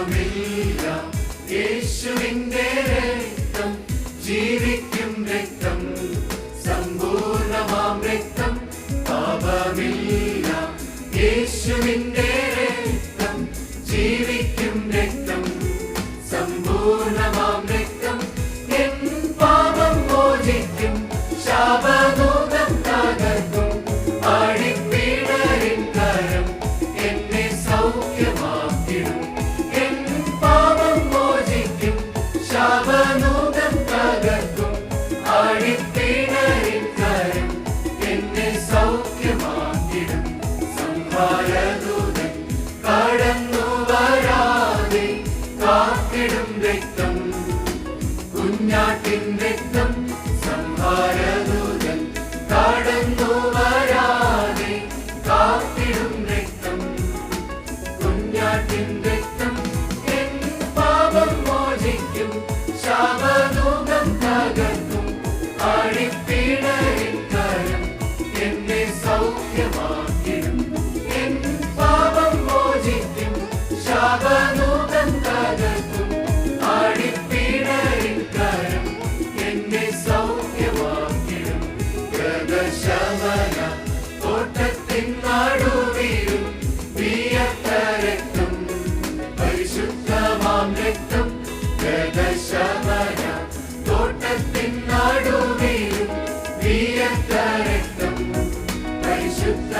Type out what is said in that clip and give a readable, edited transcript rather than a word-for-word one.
പാപമില്ല യേശുവിന്റെ രക്തം, ജീവിക്കും രക്തം, സമ്പൂർണമാം രക്തം. പാപമില്ല യേശുവിന്റെ രക്തം, ജീവിക്കും രക്തം, സമ്പൂർണമാം രക്തം. എൻ പാപം മോചിക്കും, ശാപമോഹം തകർക്കും. ആടിപ്പിടരിൻ കരം എന്നെ സൗഖ്യമാക്കിടും. എൻ പാപം മോചിക്കും, ശാപമോഹം തകർക്കും. ആടിപ്പിടരിൻ കരം എന്നെ സൗഖ്യമാക്കിടും. സംഹാരദൂതൻ കടന്നു വരാതെ കാത്തിടും രക്തം, കുഞ്ഞാട്ടിൻ രക്തം. സംഹാരദൂതൻ കടന്നു വരാതെ കാത്തിടും രക്തം, കുഞ്ഞാട്ടിൻ രക്തം. എൻ പാപം മോചിക്കും, ശാപമോഹം തകർക്കും. ആടിപ്പിടരിൻ കരം എന്നെ സൗഖ്യമാക്കിടും. എൻ പാപം മോചിക്കും, ശാപമോഹം തകർക്കും. ആടിപ്പിടരിൻ കരം എന്നെ സൗഖ്യമാക്കിടും. ഗതശമന തോട്ടത്തിൻ നടുവിലും വിയർത്ത രക്തം, പരിശുദ്ധമാം രക്തം. ഗതശമന തോട്ടത്തിൻ നടുവിലും വിയർത്ത രക്തം, പരിശുദ്ധ